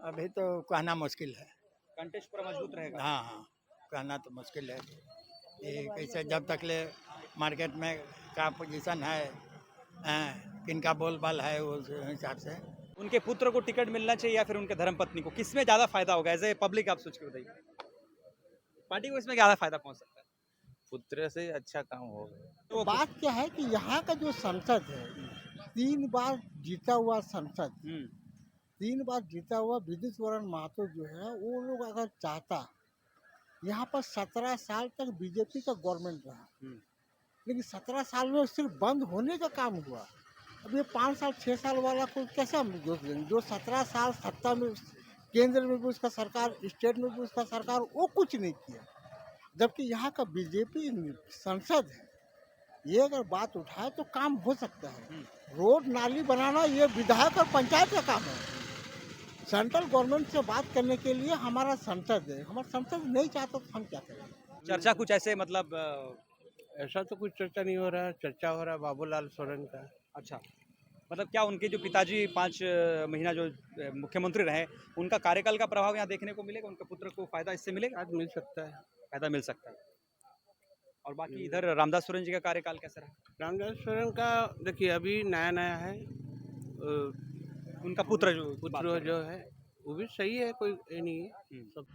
अभी तो कहना मुश्किल है। कंटेस्ट पूरा मजबूत रहेगा। हाँ हाँ, कहना तो मुश्किल है। ये कैसे जब तक ले मार्केट में का पोजीशन है, किनका बोलबाल है, उस हिसाब से। उनके पुत्र को टिकट मिलना चाहिए या फिर उनके धर्मपत्नी को, किसमें ज्यादा फायदा होगा? एज ए पब्लिक आप सोच के बताइए, पार्टी को इसमें ज्यादा फायदा पहुंच सकता है? पुत्र से अच्छा काम होगा। तो बात क्या है कि यहाँ का जो संसद है, 3 बार जीता हुआ संसद, 3 बार जीता हुआ विद्युत महतो जो है, वो लोग अगर चाहता, यहाँ पर 17 साल तक बीजेपी का गवर्नमेंट रहा, लेकिन 17 साल में सिर्फ बंद होने का काम हुआ। अब ये 5 साल 6 साल वाला को कैसे हम दोष देंगे? जो 17 साल सत्ता में, केंद्र में भी उसका सरकार, स्टेट में भी उसका सरकार, वो कुछ नहीं किया। जबकि यहाँ का बीजेपी संसद है, ये अगर बात उठाए तो काम हो सकता है। रोड नाली बनाना ये विधायक और पंचायत का काम है। सेंट्रल गवर्नमेंट से बात करने के लिए हमारा संसद है, हमारा संसद नहीं चाहता तो हम क्या करें? चर्चा कुछ ऐसे मतलब ऐसा तो कुछ चर्चा नहीं हो रहा है। चर्चा हो रहा है बाबूलाल सोरेन का। अच्छा, मतलब क्या उनके जो पिताजी 5 महीना जो मुख्यमंत्री रहे, उनका कार्यकाल का प्रभाव यहाँ देखने को मिलेगा? उनके पुत्र को फायदा इससे मिलेगा? आज मिल सकता है। फायदा मिल सकता है। और बाकी इधर रामदास सोरेन जी का कार्यकाल कैसा रहा? रामदास सोरेन का देखिए अभी नया नया है। उनका पुत्र जो है वो भी सही है, कोई ये नहीं है।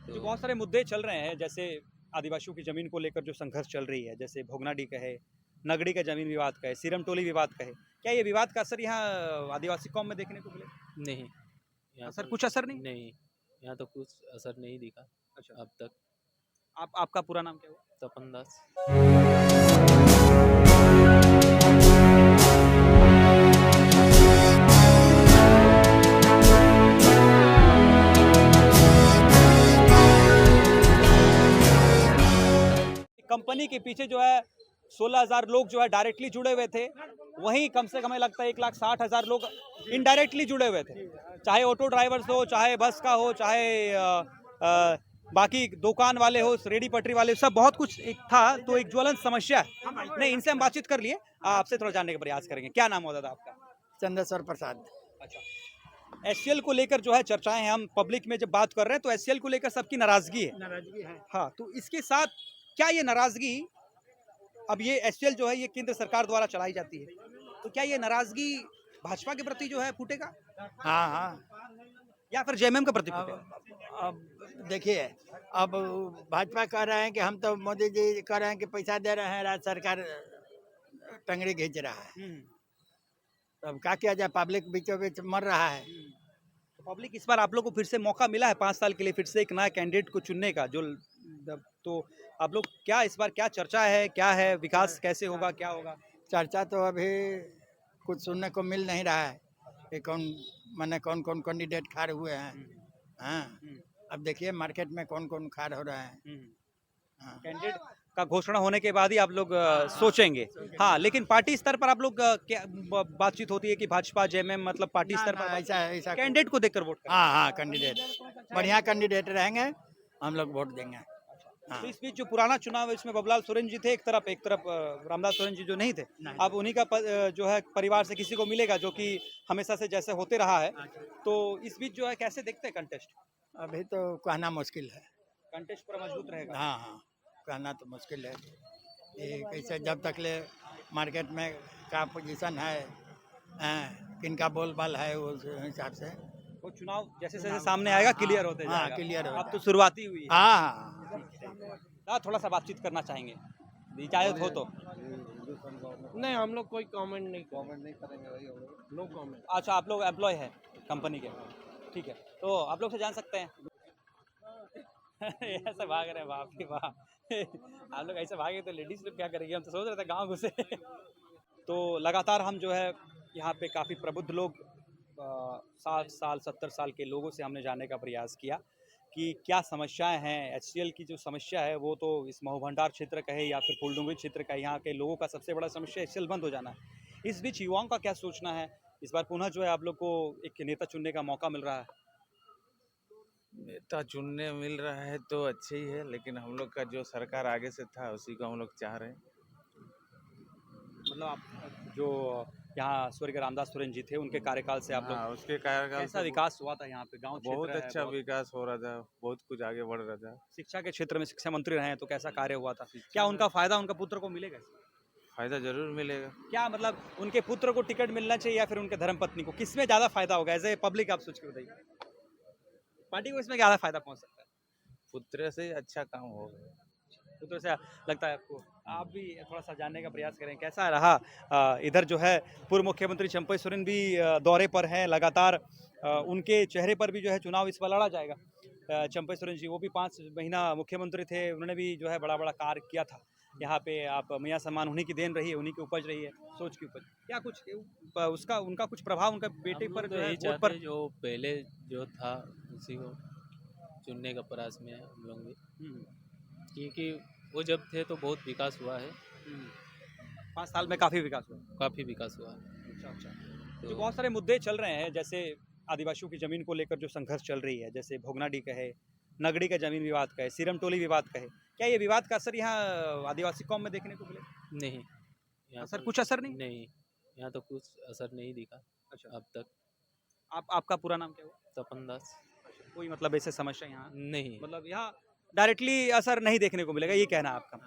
जो बहुत सारे मुद्दे चल रहे हैं, जैसे आदिवासियों की जमीन को लेकर जो संघर्ष चल रही है, जैसे भोगनाडी का है, नगड़ी का जमीन विवाद का है, सीरम टोली विवाद का है, क्या ये विवाद का असर यहाँ आदिवासी कौम में देखने को मिले? नहीं, यहाँ असर तो कुछ असर नहीं? नहीं, यहाँ तो कुछ असर नहीं दिखा अच्छा, अब तक। आपका पूरा नाम क्या हुआ? तपन दास। कंपनी के पीछे जो है 16,000 लोग जो है डायरेक्टली जुड़े हुए थे, वहीं कम से कम हमें लगता है 1,60,000 लोग इनडायरेक्टली जुड़े हुए थे। चाहे ऑटो ड्राइवर्स हो, चाहे बस का हो, चाहे बाकी दुकान वाले हो, रेडी पटरी वाले, सब बहुत कुछ एक था। तो एक ज्वलंत समस्या है। नहीं, इनसे हम बातचीत कर लिए, आपसे थोड़ा जानने का प्रयास करेंगे। क्या नाम होता था आपका? चंदेश्वर प्रसाद। अच्छा, एससीएल को लेकर जो है चर्चाएं हैं, हम पब्लिक में जब बात कर रहे हैं तो एससीएल को लेकर सबकी नाराजगी है। हाँ, तो इसके साथ क्या ये नाराजगी, अब ये एससीएल जो है ये केंद्र सरकार द्वारा चलाई जाती है, तो क्या ये नाराजगी भाजपा के प्रति जो है फूटेगा हाँ हाँ, या फिर जेएमएम के प्रति फूटेगा? अब देखिए, अब भाजपा कह रहे हैं कि हम तो मोदी जी कह रहे हैं कि पैसा दे रहे हैं, राज्य सरकार टंगड़ी खींच रहा है। तो अब क्या किया जाए? पब्लिक बीचों बीच मर रहा है। तो पब्लिक इस बार आप लोग को फिर से मौका मिला है 5 साल के लिए फिर से एक नया कैंडिडेट को चुनने का, जो तो आप लोग क्या इस बार क्या चर्चा है, क्या है, विकास कैसे होगा, क्या होगा? चर्चा तो अभी कुछ सुनने को मिल नहीं रहा है कि कौन कौन कैंडिडेट खार हुए हैं। हाँ, अब देखिए मार्केट में कौन कौन खार हो रहा है। हाँ। कैंडिडेट का घोषणा होने के बाद ही आप लोग सोचेंगे। हाँ, लेकिन पार्टी स्तर पर आप लोग क्या बातचीत होती है कि भाजपा जेएमएम मतलब पार्टी स्तर पर ऐसा कैंडिडेट को देखकर वोट करें? हाँ हाँ, कैंडिडेट बढ़िया कैंडिडेट रहेंगे, हम लोग वोट देंगे। हाँ। तो इस बीच जो पुराना चुनाव है इसमें बबलाल सोरेन जी थे एक तरफ रामदास सोरेन जी जो नहीं थे, अब उन्हीं का जो है परिवार से किसी को मिलेगा, जो कि हमेशा से जैसे होते रहा है। तो इस बीच जो है कैसे देखते हैं कंटेस्ट? अभी तो कहना मुश्किल है। कंटेस्ट पूरा मजबूत रहेगा। हाँ हाँ, कहना तो मुश्किल है। ये कैसे जब तक ले मार्केट में का पोजीशन है, किनका बोलबाल है, उस हिसाब से। वो चुनाव जैसे जैसे सामने आएगा क्लियर होते हाँ, जाएगा। क्लियर हो अब तो शुरुआती हुई है। हाँ, थोड़ा सा बातचीत करना चाहेंगे, इजाजत हो तो? नहीं, हम लोग कोई कमेंट नहीं करेंगे भाई, हम लोग नो कमेंट। अच्छा, आप लोग एम्प्लॉय हैं कंपनी के, ठीक है, तो आप लोग से जान सकते हैं ऐसे भाग रहे हैं, बाप रे बाप आप लोग ऐसे भागे तो लेडीज लोग क्या करेंगे? हम तो सोच रहे थे गाँव घुसे तो लगातार हम जो है यहाँ पे काफ़ी प्रबुद्ध लोग 60 साल 70 साल के लोगों से हमने जानने का प्रयास किया कि क्या समस्याएं हैं। एचसीएल की जो समस्या है वो तो इस मऊ भंडार क्षेत्र का है या फिर फूलडुंगरी क्षेत्र का, यहाँ के लोगों का सबसे बड़ा समस्या एचसीएल बंद हो जाना है। इस बीच युवाओं का क्या सोचना है? इस बार पुनः जो है आप लोग को एक नेता चुनने का मौका मिल रहा है। नेता चुनने मिल रहा है तो अच्छे ही है, लेकिन हम लोग का जो सरकार आगे से था उसी को हम लोग चाह रहे हैं। मतलब आप जो यहाँ स्वर्गीय रामदास सोरेन जी थे, उनके कार्यकाल से आप लोग हाँ, उसके कार्यकाल कैसा से विकास हुआ था यहाँ पे? गांव बहुत क्षेत्र है, अच्छा बहुत विकास हो रहा था, बहुत कुछ आगे बढ़ रहा था। शिक्षा के क्षेत्र में शिक्षा मंत्री रहे हैं, तो कैसा कार्य हुआ था? शिक्षा क्या में- उनका फायदा उनका पुत्र को मिलेगा? फायदा जरूर मिलेगा। क्या मतलब उनके पुत्र को टिकट मिलना चाहिए या फिर उनके धर्मपत्नी को? किसमें ज्यादा फायदा होगा? एज ए पब्लिक आप सोच के बताइए, पार्टी को इसमें ज्यादा फायदा पहुंच सकता है? पुत्र से अच्छा काम होगा। पुत्र से लगता है आपको? आप भी थोड़ा सा जानने का प्रयास करें, कैसा रहा? इधर जो है पूर्व मुख्यमंत्री चंपई सोरेन भी दौरे पर हैं लगातार। उनके चेहरे पर भी जो है चुनाव इस बार लड़ा जाएगा। चंपई सोरेन जी वो भी 5 महीना मुख्यमंत्री थे, उन्होंने भी जो है बड़ा बड़ा कार्य किया था यहाँ पे। आप मियाँ सम्मान उन्हीं की देन रही है, उन्हीं की उपज रही है, सोच की उपज। क्या कुछ उसका उनका कुछ प्रभाव उनका बेटे हम पर लोग तो जो है यही वोट चाहते पर? हैं जो पहले जो था उसी को चुनने का प्रयास में है हम लोग भी, क्योंकि वो जब थे तो बहुत विकास हुआ है, 5 साल में काफी विकास हुआ। काफ़ी विकास हुआ है। अच्छा अच्छा। जो तो बहुत सारे मुद्दे चल रहे हैं, जैसे आदिवासियों की ज़मीन को लेकर जो संघर्ष चल रही है, जैसे भोगनाडी का है, नगड़ी का ज़मीन विवाद का है, सीरम टोली विवाद का है, क्या ये विवाद का असर यहाँ आदिवासी कौम में देखने को मिले? नहीं, यहाँ असर तो कुछ असर नहीं? नहीं, यहाँ तो कुछ असर नहीं दिखा अच्छा। अब तक। आपका पूरा नाम क्या हुआ? तपन दास कोई मतलब ऐसे समस्या यहाँ नहीं, मतलब यहाँ डायरेक्टली असर नहीं देखने को मिलेगा, ये कहना है आपका?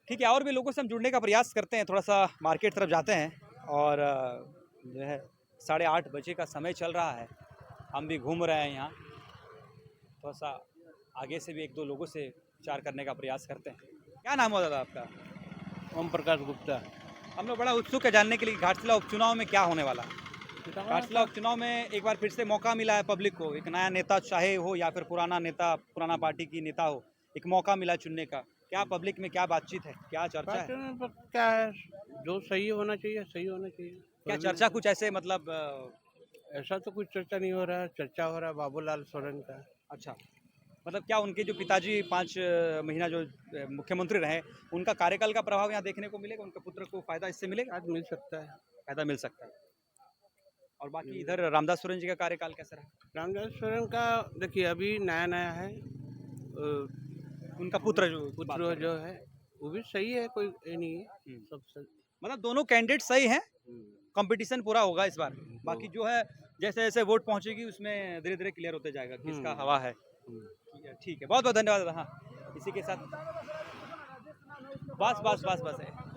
ठीक है, और भी लोगों से हम जुड़ने का प्रयास करते हैं, थोड़ा सा मार्केट तरफ जाते हैं। और जो है 8:30 बजे का समय चल रहा है, हम भी घूम रहे हैं यहाँ। थोड़ा सा आगे से भी 1-2 लोगों से विचार करने का प्रयास करते हैं। क्या नाम हुआ दादा आपका? ओम प्रकाश गुप्ता। हम लोग बड़ा उत्सुक है जानने के लिए घाटशिला उपचुनाव में क्या होने वाला है। घाटशिला उपचुनाव में एक बार फिर से मौका मिला है पब्लिक को, एक नया नेता चाहे हो या फिर पुराना नेता, पुराना पार्टी की नेता हो, एक मौका मिला चुनने का। क्या पब्लिक में क्या बातचीत है, क्या चर्चा है? पार्टी में बस क्या है, जो सही होना चाहिए सही होना चाहिए। क्या कोई भी- चर्चा कुछ ऐसे मतलब ऐसा तो कुछ चर्चा नहीं हो रहा है, चर्चा हो रहा है बाबूलाल सोरेन का। अच्छा, मतलब क्या उनके जो पिताजी 5 महीना जो मुख्यमंत्री रहे, उनका कार्यकाल का प्रभाव यहाँ देखने को मिलेगा? उनके पुत्र को फायदा इससे मिलेगा? आज मिल सकता है। फायदा मिल सकता है। और बाकी इधर रामदास सोरेन जी का कार्यकाल कैसा रहा? रामदास सोरेन का देखिए अभी नया नया है, उनका पुत्र जो पुत्र जो है वो भी सही है, कोई ये नहीं है, हम्म। सब सही। मतलब दोनों कैंडिडेट सही हैं, कंपटीशन पूरा होगा इस बार। बाकी जो है जैसे जैसे वोट पहुंचेगी उसमें धीरे धीरे क्लियर होते जाएगा किसका हवा है। ठीक है, बहुत बहुत धन्यवाद दादा। हाँ, इसी के साथ बस बस बस बस है।